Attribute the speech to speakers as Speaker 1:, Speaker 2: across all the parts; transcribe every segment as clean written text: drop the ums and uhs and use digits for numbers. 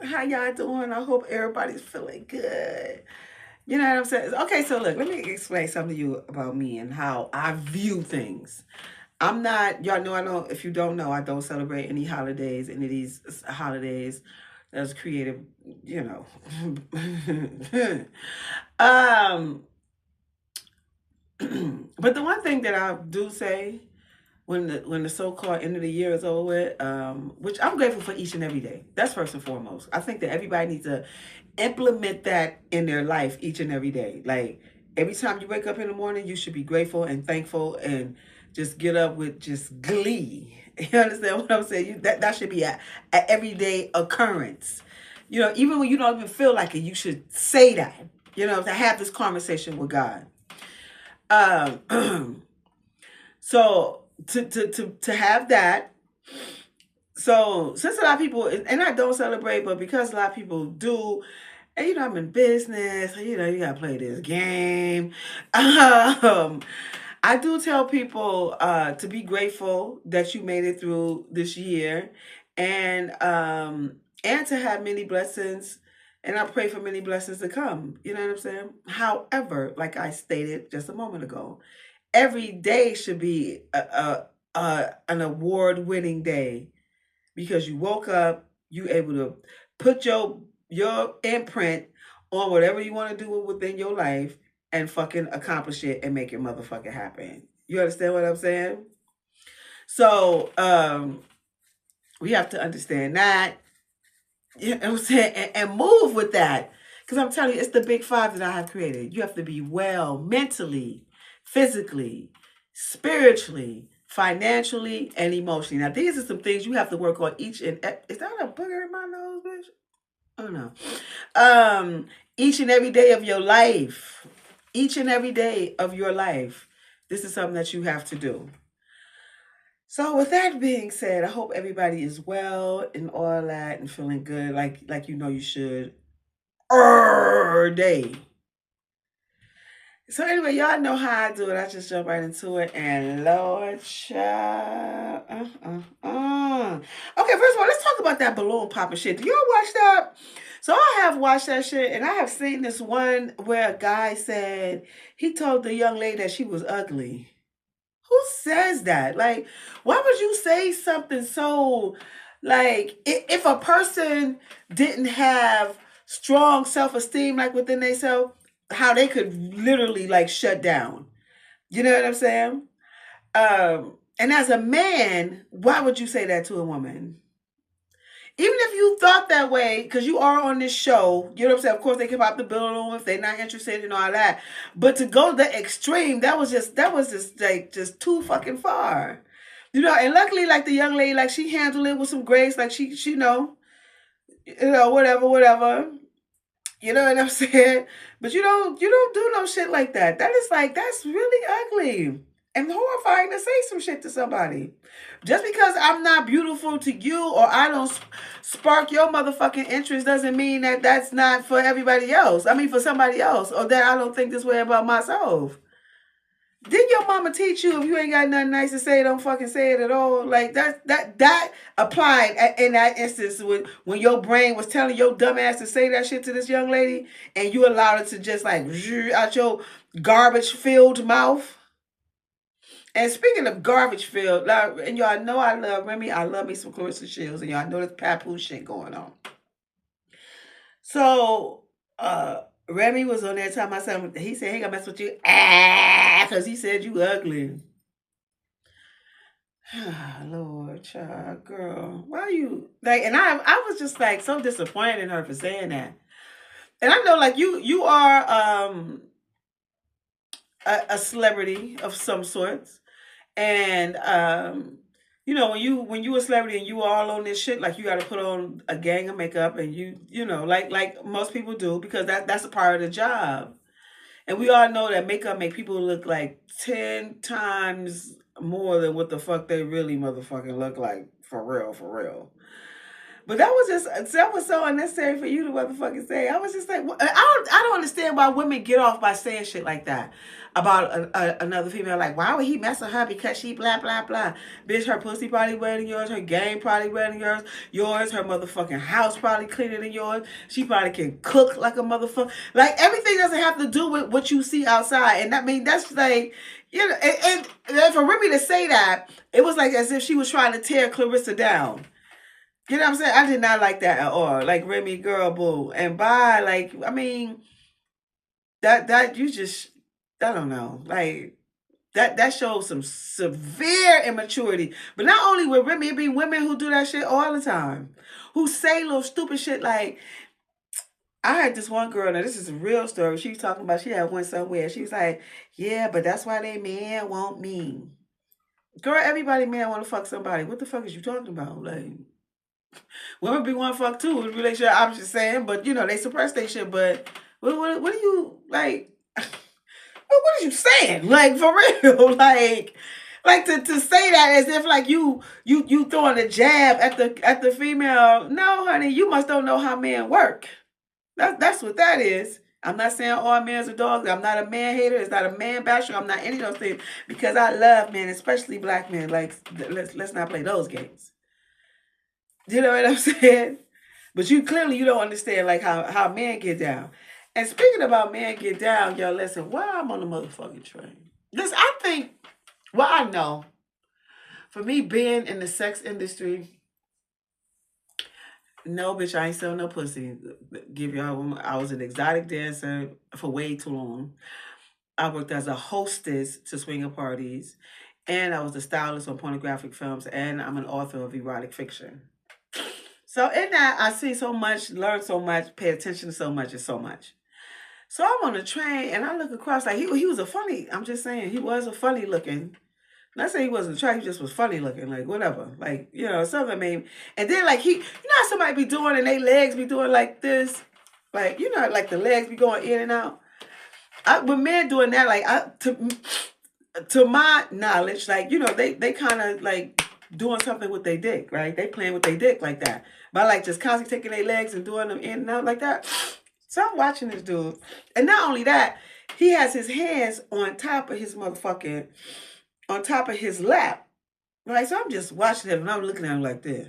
Speaker 1: How y'all doing? I hope everybody's feeling good. You know what I'm saying? Okay, so look, let me explain something to you about me and how I view things. I'm not, y'all know I don't, if you don't know, I don't celebrate any holidays, any of these holidays that's creative, you know. um, but the one thing that I do say when the so-called end of the year is over with, which I'm grateful for each and every day. That's first and foremost. I think that everybody needs to implement that in their life each and every day. Like every time you wake up in the morning, you should be grateful and thankful and just get up with just glee. You understand what I'm saying? That should be a everyday occurrence. You know, even when you don't even feel like it, you should say that. You know, to have this conversation with God. Um, so to have that. So since a lot of people, and I don't celebrate, but because a lot of people do, and you know I'm in business, you know you gotta play this game. I do tell people to be grateful that you made it through this year, and to have many blessings. And I pray for many blessings to come. You know what I'm saying? However, like I stated just a moment ago, every day should be an award-winning day because you woke up, you able to put your imprint on whatever you want to do within your life and fucking accomplish it and make it motherfucking happen. You understand what I'm saying? So we have to understand that, you know what I'm saying, and move with that. Because I'm telling you, it's the big five that I have created. You have to be well mentally, physically, spiritually, financially, and emotionally. Now, these are some things you have to work on each and is that a booger in my nose, bitch? Oh no. Each and every day of your life. Each and every day of your life. This is something that you have to do. So with that being said, I hope everybody is well and all that and feeling good like you know you should. Day. So anyway, y'all know how I do it. I just jump right into it and Lord child. Okay, first of all, let's talk about that balloon popping shit. Do y'all watch that? So I have watched that shit and I have seen this one where a guy said he told the young lady that she was ugly. Who says that? Like, why would you say something so, like, if a person didn't have strong self-esteem, like within themselves, how they could literally like shut down. You know what I'm saying? And as a man, why would you say that to a woman? Even if you thought that way, because you are on this show, you know what I'm saying? Of course, they can pop the bill on if they're not interested in all that. But to go to the extreme, that was just like just too fucking far. You know, and luckily, like the young lady, like she handled it with some grace, like she whatever. You know what I'm saying? But you don't do no shit like that. That is like that's really ugly and horrifying to say some shit to somebody. Just because I'm not beautiful to you or I don't spark your motherfucking interest doesn't mean that that's not for everybody else. I mean for somebody else or that I don't think this way about myself. Didn't your mama teach you if you ain't got nothing nice to say, don't fucking say it at all? Like that applied in that instance when your brain was telling your dumb ass to say that shit to this young lady, and you allowed it to just like out your garbage filled mouth. And speaking of garbage filled, like, and y'all know I love Remy. I love me some Clarissa Shields, and y'all know this papoose shit going on. So Remy was on there telling my son, he said he ain't gonna mess with you because he said you ugly. Lord, child, girl, why you like? And I was just like so disappointed in her for saying that. And I know, like you are a celebrity of some sorts, and you know when you a celebrity and you all on this shit, like you got to put on a gang of makeup, and you know like most people do because that's a part of the job. And we all know that makeup make people look like 10 times more than what the fuck they really motherfucking look like for real, for real. But that was so unnecessary for you to motherfucking say. I was just like, I don't understand why women get off by saying shit like that about another female. Like, why would he mess with her because she blah blah blah? Bitch, her pussy probably wetter than yours. Her game probably wetter than yours. Yours, her motherfucking house probably cleaner than yours. She probably can cook like a motherfucker. Like everything doesn't have to do with what you see outside. And I mean, that's like, you know, and for Remy to say that, it was like as if she was trying to tear Clarissa down. You know what I'm saying? I did not like that at all. Like Remy, girl, boo, and bye. Like I mean, that you just, I don't know, like that shows some severe immaturity. But not only with Remy, it be women who do that shit all the time, who say little stupid shit like. I had this one girl, now this is a real story. She was talking about she had went somewhere. She was like, yeah, but that's why they men want me. Girl, everybody man want to fuck somebody. What the fuck is you talking about? Like, women be one fuck too. In relationship, I'm just saying, but you know they suppress their shit. But what are you like? What are you saying? Like for real? Like to say that as if like you throwing a jab at the female? No, honey, you must don't know how men work. That's what that is. I'm not saying all men are dogs. I'm not a man hater. It's not a man basher. I'm not any of those things because I love men, especially black men. Like let's not play those games. You know what I'm saying? But you clearly you don't understand like how men get down. And speaking about men get down, y'all listen, why I'm on the motherfucking train. This I think well I know. For me being in the sex industry, no bitch, I ain't selling no pussy. Give y'all I was an exotic dancer for way too long. I worked as a hostess to swinger parties, and I was a stylist on pornographic films, and I'm an author of erotic fiction. So in that, I see so much, learn so much, pay attention to so much, and so much. So I'm on the train, and I look across like he was a funny. I'm just saying he was a funny looking. Not saying he wasn't attractive, he just was funny looking, like whatever, like you know something made. And then like you know how somebody be doing and they legs be doing like this, like you know like the legs be going in and out. With men doing that, like to my knowledge, like you know they kind of like doing something with their dick, right? They playing with their dick like that, by like just constantly taking their legs and doing them in and out like that. So I'm watching this dude, and not only that, he has his hands on top of his motherfucking, on top of his lap, right? So I'm just watching him, and I'm looking at him like this.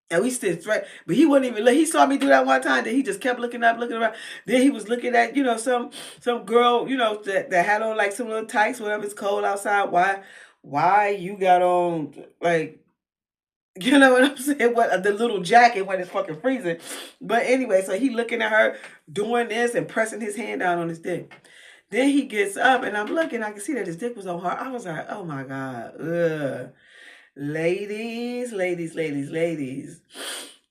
Speaker 1: And we stood right, but he wouldn't even look. He saw me do that one time. Then he just kept looking up, looking around. Then he was looking at, you know, some girl, you know, that had on like some little tights, whatever. It's cold outside. Why you got on like, you know what I'm saying? What the little jacket when it's fucking freezing. But anyway, so he looking at her doing this and pressing his hand down on his dick. Then he gets up and I'm looking. I can see that his dick was on her. I was like, oh my god, ugh. Ladies, ladies, ladies, ladies.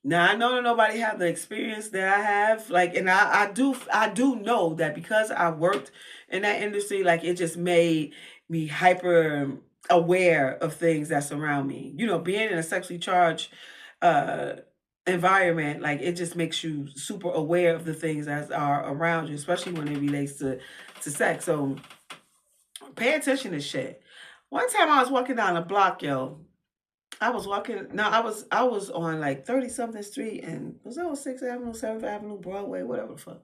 Speaker 1: Now I know that nobody have the experience that I have. Like, and I do know that because I worked in that industry, like it just made me hyper aware of things that surround me. You know, being in a sexually charged environment, like it just makes you super aware of the things that are around you, especially when it relates to sex. So pay attention to shit. One time I was walking down a block, yo. I was walking. No, I was on like 30 something street, and was that on 6th Avenue, 7th Avenue, Broadway, whatever the fuck.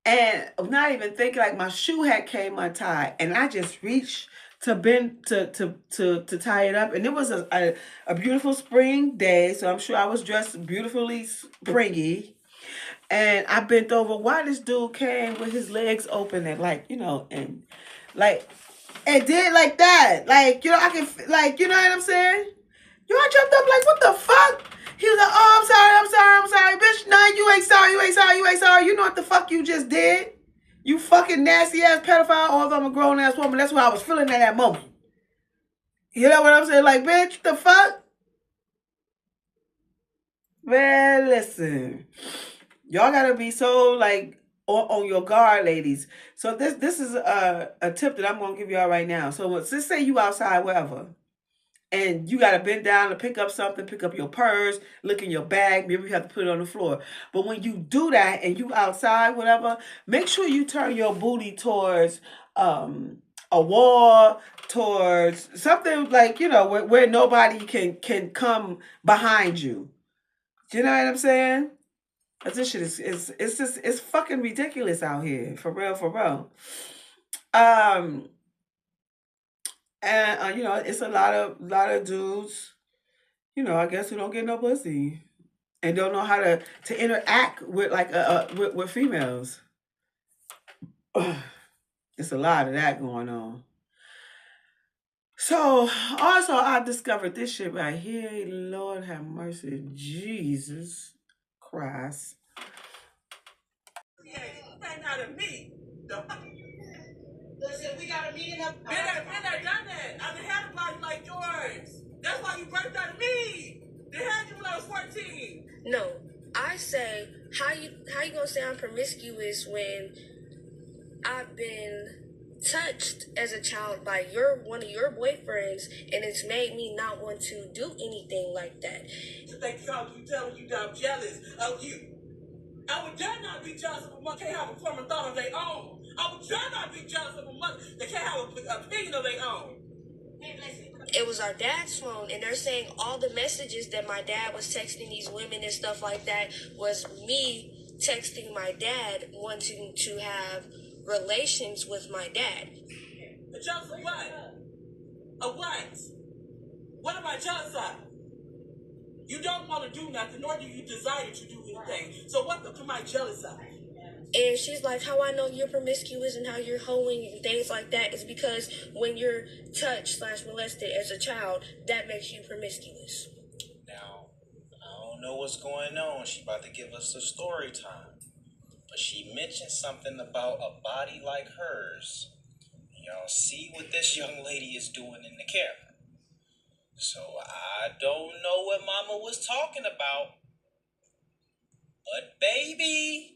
Speaker 1: And I'm not even thinking, like my shoe had came untied, and I just reached to bend to tie it up, and it was a beautiful spring day, so I'm sure I was dressed beautifully springy, and I bent over. Why this dude came with his legs open and like you know and like. And did like that. Like, you know, I can, like, you know what I'm saying? You know, I jumped up like, what the fuck? He was like, oh, I'm sorry, bitch. Nah, you ain't sorry. You know what the fuck you just did? You fucking nasty ass pedophile, although I'm a grown ass woman. That's what I was feeling at that moment. You know what I'm saying? Like, bitch, the fuck? Man, listen. Y'all gotta be so, like, on your guard, ladies. So this is a tip that I'm gonna give y'all right now. So let's say you outside, wherever, and you gotta bend down to pick up something, pick up your purse, look in your bag. Maybe you have to put it on the floor. But when you do that and you outside, whatever, make sure you turn your booty towards a wall, towards something like you know where nobody can come behind you. You know what I'm saying? But this shit is it's just it's fucking ridiculous out here, for real, for real. Um, and you know, it's a lot of dudes, you know, I guess who don't get no pussy and don't know how to interact with like with females. It's a lot of that going on. So also I discovered this shit right here. Lord have mercy, Jesus Christ. Yeah, you came out of me. Listen, we got a meeting up. Been there, done that. I done had a body like yours. That's why you birthed out of me. They had you when I was 14.
Speaker 2: No, I say how you gonna say I'm promiscuous when I've been touched as a child by one of your boyfriends, and it's made me not want to do anything like that.
Speaker 1: They called you telling you that I'm jealous of you. I would dare not be jealous of a mother that can't have a form of thought of their own. I would dare not be jealous of a mother that can't have an opinion of their own.
Speaker 2: It was our dad's phone, and they're saying all the messages that my dad was texting these women and stuff like that was me texting my dad wanting to have relations with my dad.
Speaker 1: Jealous of what? Of what? What am I jealous of? You don't want to do nothing, nor do you desire to do anything. So what am I jealous of?
Speaker 2: And she's like, how I know you're promiscuous and how you're hoeing and things like that is because when you're touched / molested as a child, that makes you promiscuous.
Speaker 3: Now, I don't know what's going on. She about to give us a story time. But she mentioned something about a body like hers. Y'all see what this young lady is doing in the camera. So I don't know what mama was talking about. But baby.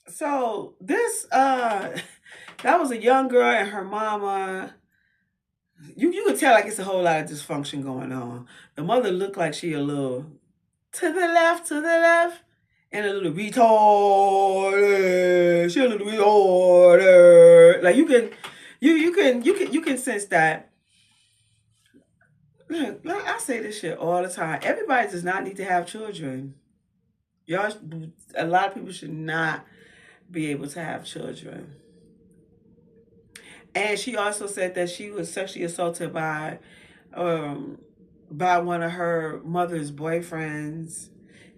Speaker 1: So this that was a young girl and her mama. You could tell like it's a whole lot of dysfunction going on. The mother looked like she a little to the left, and a little retarded. She a little retarded. Like you can sense that. Look, I say this shit all the time. Everybody does not need to have children. Y'all, a lot of people should not be able to have children. And she also said that she was sexually assaulted um, by one of her mother's boyfriends.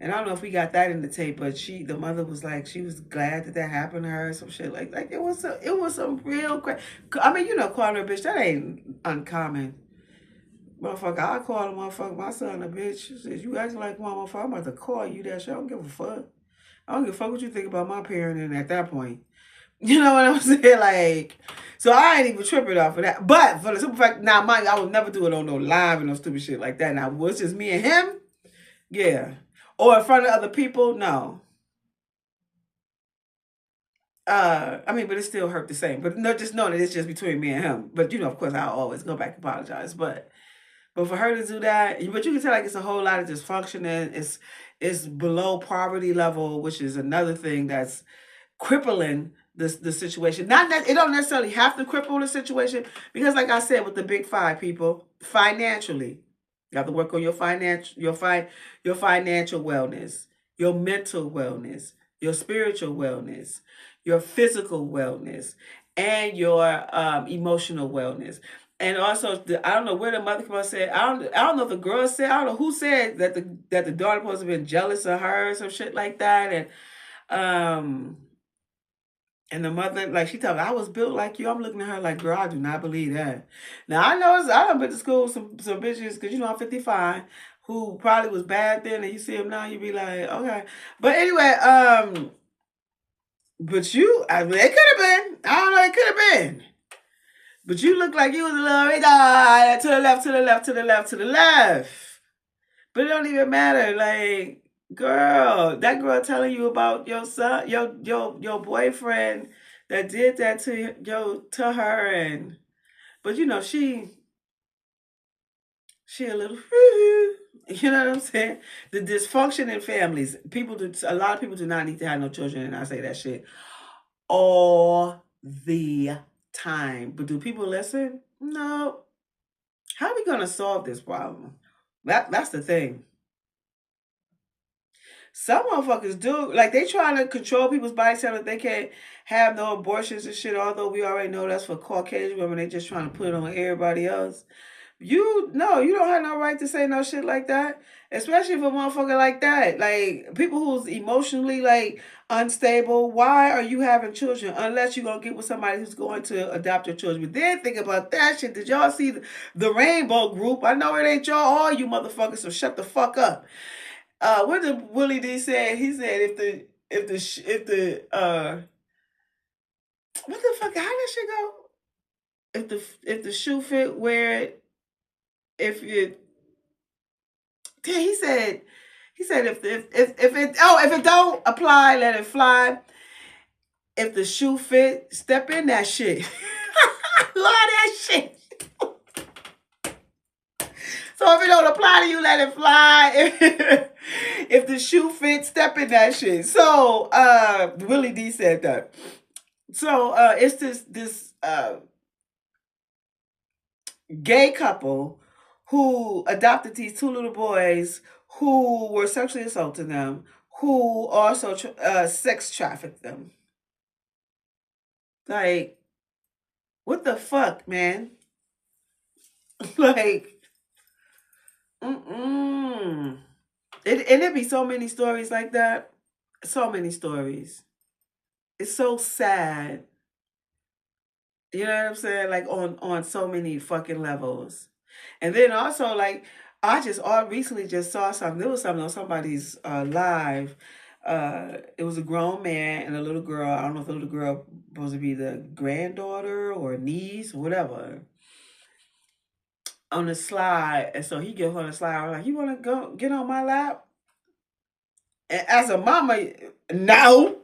Speaker 1: And I don't know if we got that in the tape, but the mother was like, she was glad that happened to her, some shit like it was some real I mean, you know, calling her a bitch, that ain't uncommon. Motherfucker, I call a motherfucker, my son a bitch. She says, you acting like one motherfucker, I'm about to call you that shit. I don't give a fuck. I don't give a fuck what you think about my parenting at that point. You know what I'm saying? Like, so I ain't even tripping off of that. But for the simple fact, now mind you, I would never do it on no live and no stupid shit like that. Now, was just me and him? Yeah. Or in front of other people? No. I mean, but it still hurt the same. But no, just know that it's just between me and him. But you know, of course, I'll always go back and apologize. But for her to do that, but you can tell like it's a whole lot of dysfunction and it's below poverty level, which is another thing that's crippling the situation. Not that it don't necessarily have to cripple the situation, because like I said with the big five people, financially, you have to work on your financial wellness, your mental wellness, your spiritual wellness, your physical wellness, and your emotional wellness. And also, I don't know where the mother come out said. I don't know if the girl said. I don't know who said that the daughter must have been jealous of her or some shit like that. Um, and the mother, like, she told me, I was built like you. I'm looking at her like, girl, I do not believe that. Now, I know I done been to school with some bitches, because, you know, I'm 55, who probably was bad then, and you see them now, you be like, okay. But anyway, but you, I mean, it could have been. I don't know, it could have been. But you look like you was a little radar to the left, to the left, to the left, to the left. But it don't even matter. Like, girl, that girl telling you about your son, your boyfriend that did that to her, and but you know she a little you know what I'm saying? The dysfunction in families. A lot of people do not need to have no children, and I say that shit all the time. But do people listen? No. How are we gonna solve this problem? That's the thing. Some motherfuckers do. Like, they trying to control people's bodies so that they can't have no abortions and shit, although we already know that's for Caucasian women. They just trying to put it on everybody else. You don't have no right to say no shit like that. Especially for a motherfucker like that. Like, people who's emotionally like unstable, why are you having children? Unless you're gonna get with somebody who's going to adopt your children. But then think about that shit. Did y'all see the rainbow group? I know it ain't y'all all you motherfuckers, so shut the fuck up. What did Willie D say? He said if the what the fuck, how did shit go? If the shoe fit, wear it. If it Yeah, he said if it don't apply, let it fly. If the shoe fit, step in that shit. Love that shit. So if it don't apply to you, let it fly. If the shoe fits, step in that shit. So Willie D said that. So it's this gay couple who adopted these two little boys who were sexually assaulting them, who also sex trafficked them. Like, what the fuck, man? Like, mm-mm. It'd be so many stories like that. So many stories. It's so sad. You know what I'm saying? Like, on so many fucking levels. And then also, like, I just all recently just saw something. There was something on somebody's live. It was a grown man and a little girl. I don't know if the little girl was supposed to be the granddaughter or niece or whatever. On the slide, and so he gets on the slide. I was like, "You want to go get on my lap?" And as a mama, no.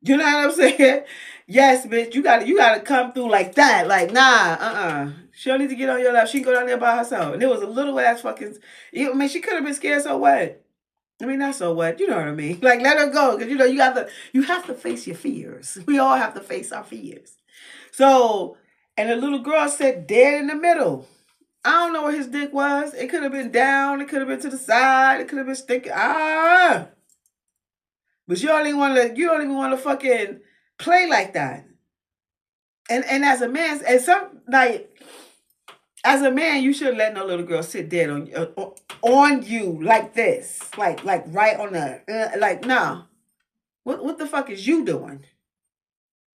Speaker 1: You know what I'm saying? Yes, bitch. You gotta come through like that. Like, nah, She don't need to get on your lap. She can go down there by herself. And it was a little ass fucking. I mean, she could have been scared. So what? I mean, not so what. You know what I mean? Like, let her go, because you have to face your fears. We all have to face our fears. So, and the little girl sat dead in the middle. I don't know where his dick was. It could have been down. It could have been to the side. It could have been sticking. But you don't even want to. You don't even want to fucking play like that. And as a man, as a man, you shouldn't let no little girl sit dead on you like this, like right on the nah. What the fuck is you doing?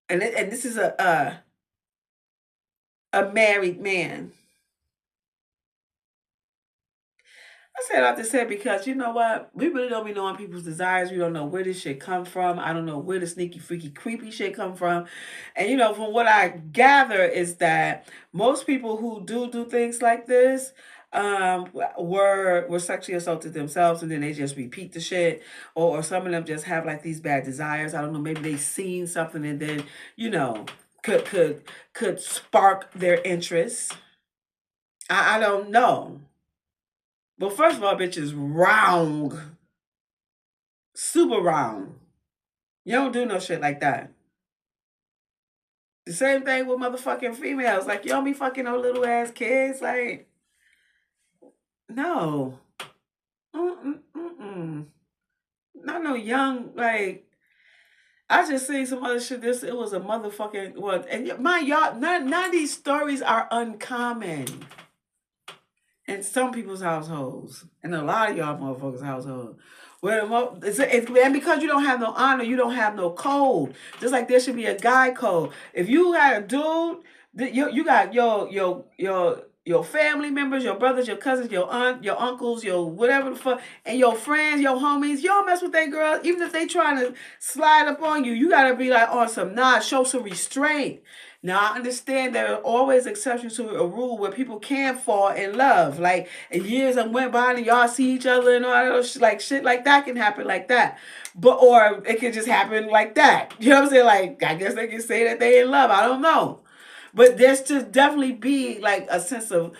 Speaker 1: And this is a married man. I said all to say because you know what? We really don't be knowing people's desires. We don't know where this shit come from. I don't know where the sneaky, freaky, creepy shit come from. And you know, from what I gather is that most people who do things like this were sexually assaulted themselves, and then they just repeat the shit, or some of them just have like these bad desires. I don't know, maybe they seen something and then, you know, could spark their interest. I don't know. Well, first of all, bitch is wrong. Super wrong. You don't do no shit like that. The same thing with motherfucking females. Like, you don't be fucking no little ass kids. Like, no. Mm-mm. Not no young, like, I just seen some other shit. It was a motherfucking, what? And mind y'all, none of these stories are uncommon in some people's households, and a lot of y'all motherfuckers' households. And because you don't have no honor, you don't have no code. Just like there should be a guy code. If you got a dude, you got your family members, your brothers, your cousins, your aunt, your uncles, your whatever the fuck, and your friends, your homies. You don't mess with that girl, even if they trying to slide up on you. You gotta be like on some show some restraint. Now, I understand there are always exceptions to a rule where people can fall in love. Like, years have went by and y'all see each other and all that, like, shit like that can happen like that. But, or it can just happen like that. You know what I'm saying? Like, I guess they can say that they in love. I don't know. But there's to definitely be, like, a sense of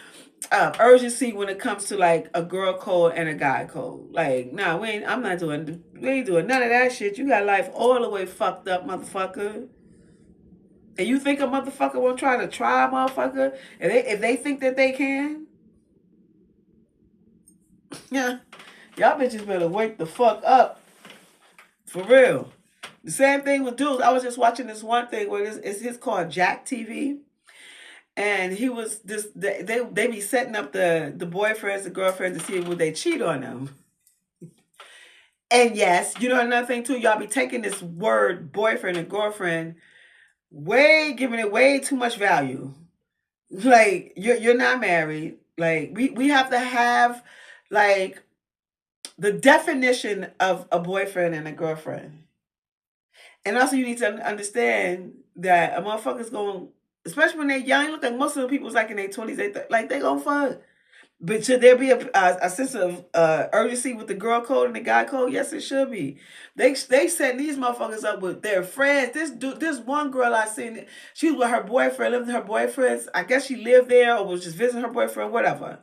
Speaker 1: urgency when it comes to, like, a girl code and a guy code. Like, nah, we ain't doing none of that shit. You got life all the way fucked up, motherfucker. And you think a motherfucker won't try a motherfucker if they think that they can? Yeah. Y'all bitches better wake the fuck up. For real. The same thing with dudes. I was just watching this one thing where it's his called Jack TV. And he was this they be setting up the boyfriends, the girlfriends to see would they cheat on them. And yes, you know another thing too, y'all be taking this word boyfriend and girlfriend giving it way too much value. Like you're not married. Like we have to have like the definition of a boyfriend and a girlfriend. And also you need to understand that a motherfucker's going, especially when they're young, look like most of the people's like in their 20s, they gonna fuck. But should there be a sense of urgency with the girl code and the guy code? Yes, it should be. They setting these motherfuckers up with their friends. This one girl I seen, she was with her boyfriend, lived with her boyfriends. I guess she lived there or was just visiting her boyfriend, whatever.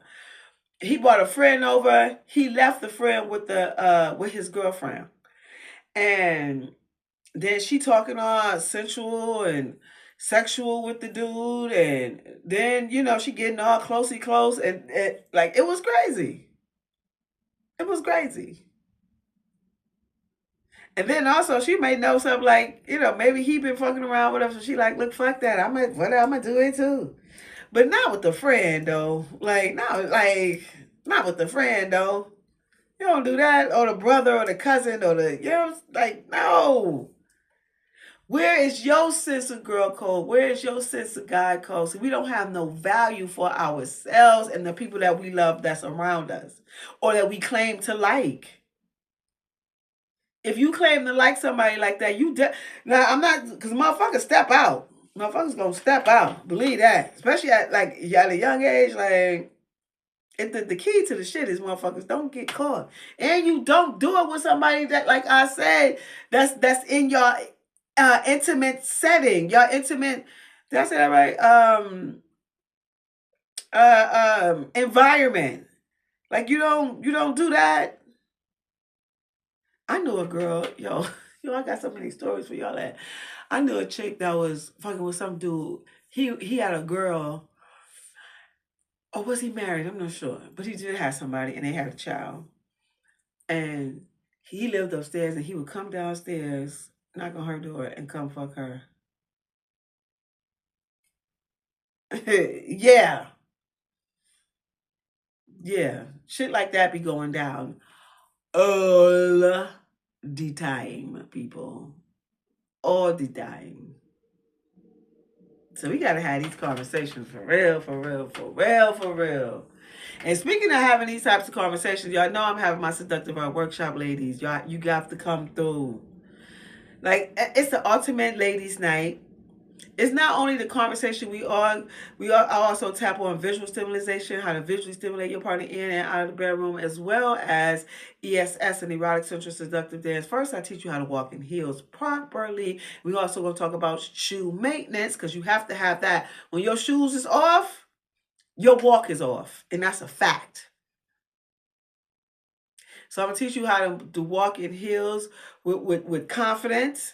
Speaker 1: He brought a friend over. He left the friend with his girlfriend, and then she talking all sensual and sexual with the dude, and then she getting all close, and like it was crazy. It was crazy. And then also she may know something like, maybe he been fucking around with her, so she like, look, fuck that. I'm gonna do it too. But not with the friend though. Not with the friend though. You don't do that. Or the brother or the cousin or no. Where is your sense of girl code? Where is your sense of guy code? So we don't have no value for ourselves and the people that we love that's around us or that we claim to like. If you claim to like somebody like that, now I'm not, because motherfuckers step out. Motherfuckers gonna step out. Believe that. Especially at a young age. Like, the key to the shit is motherfuckers don't get caught. And you don't do it with somebody that, like I said, that's in your intimate setting. Your intimate, did I say that right? Environment. Like you don't do that. I knew a girl, I got so many stories for y'all that. I knew a chick that was fucking with some dude. He had a girl. Or was he married? I'm not sure. But he did have somebody and they had a child. And he lived upstairs and he would come downstairs, knock on her door, and come fuck her. Yeah. Yeah. Shit like that be going down all the time, people. All the time. So we gotta have these conversations for real, for real, for real, for real. And speaking of having these types of conversations, y'all know I'm having my Seductive ArT workshop, ladies. Y'all, you got to come through. Like, it's the ultimate ladies' night. It's not only the conversation we also tap on visual stimulation, how to visually stimulate your partner in and out of the bedroom, as well as ESS and erotic central seductive dance. First, I teach you how to walk in heels properly. We also going to talk about shoe maintenance, because you have to have that. When your shoes is off, your walk is off, and that's a fact. So I'm going to teach you how to walk in heels with confidence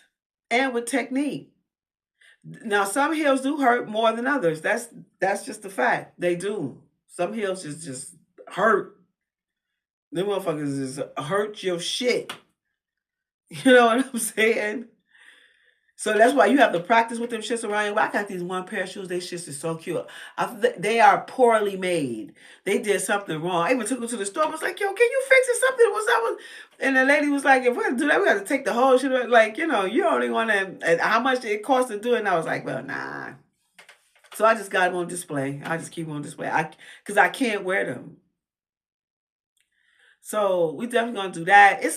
Speaker 1: and with technique. Now, some heels do hurt more than others. That's just a fact. They do. Some heels just hurt. Them motherfuckers just hurt your shit. You know what I'm saying? So that's why you have to practice with them shits around you. I got these one pair of shoes. They shits is so cute. They are poorly made. They did something wrong. I even took them to the store. I was like, yo, can you fix it? Something was that? And the lady was like, if we're going to do that, we got to take the whole shit. Like, you only want to, how much it costs to do it? And I was like, well, nah. So I just got them on display. I just keep them on display. Because I can't wear them. So we definitely gonna do that. It's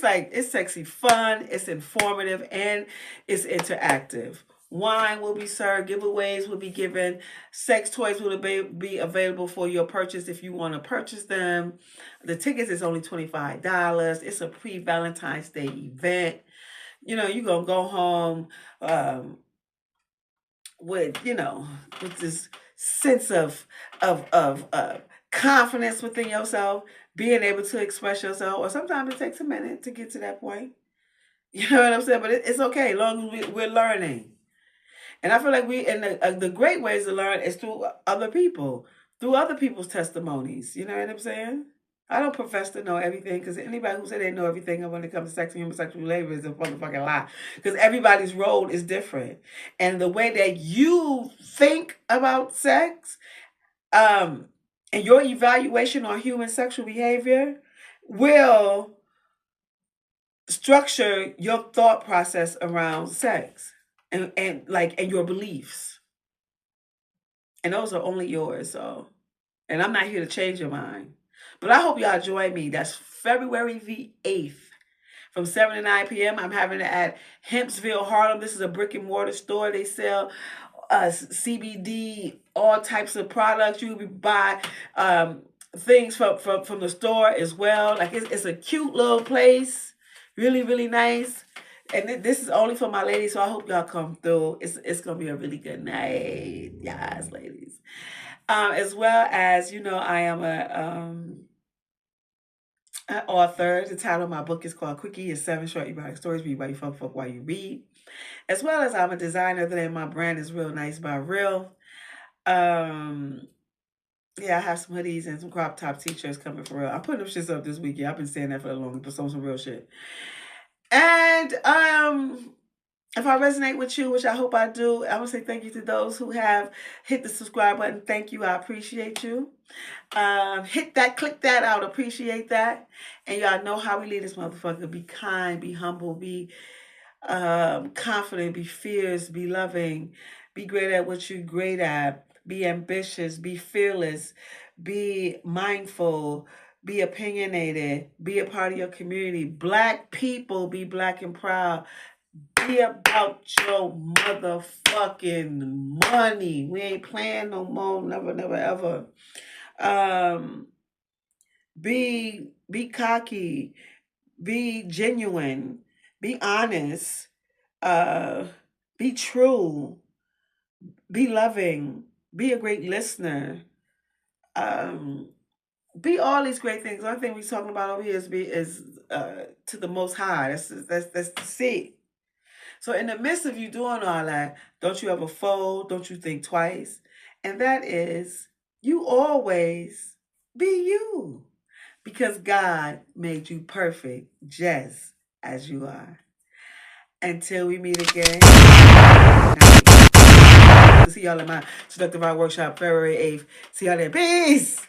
Speaker 1: sexy fun, it's informative, and it's interactive. Wine will be served, giveaways will be given, sex toys will be available for your purchase if you want to purchase them. The tickets is only $25. It's a pre-Valentine's Day event. You're gonna go home with this sense of confidence within yourself, being able to express yourself. Or sometimes it takes a minute to get to that point. You know what I'm saying? But it's okay, as long as we're learning. And I feel like the great ways to learn is through other people, through other people's testimonies. You know what I'm saying? I don't profess to know everything, because anybody who said they know everything when it comes to sex and human sexual labor is a motherfucking lie. Because everybody's role is different. And the way that you think about sex, and your evaluation on human sexual behavior will structure your thought process around sex and your beliefs. And those are only yours. So, and I'm not here to change your mind. But I hope y'all join me. That's February the 8th from 7 to 9 p.m. I'm having it at Hempsville, Harlem. This is a brick and mortar store. They sell CBD, all types of products. You can buy things from the store as well. Like it's a cute little place. Really, really nice. And this is only for my ladies, so I hope y'all come through. It's going to be a really good night. Yes, ladies. As well as, I am an author. The title of my book is called Quickie. It's 7 short erotic stories. Read while you fuck while you read. As well as I'm a designer. The name of my brand is Real Nice by Real. Yeah, I have some hoodies and some crop top t-shirts coming for real. I'm putting them shits up this weekend. I've been saying that for a long time, but some real shit. And if I resonate with you, which I hope I do, I want to say thank you to those who have hit the subscribe button. Thank you. I appreciate you. Hit that, click that out. Appreciate that. And y'all know how we lead this motherfucker. Be kind, be humble, be confident, be fierce, be loving, be great at what you're great at, be ambitious, be fearless, be mindful, be opinionated, be a part of your community. Black people, be black and proud. Be about your motherfucking money. We ain't playing no more. Never, never, ever. Be cocky. Be genuine. Be honest. Be true. Be loving. Be a great listener. Be all these great things. One thing we're talking about over here is to the Most High. That's the seat. So in the midst of you doing all that, don't you ever fold, don't you think twice. And that is, you always be you. Because God made you perfect just as you are. Until we meet again. See y'all in my Seductive ArT workshop February 8th. See y'all there. Peace.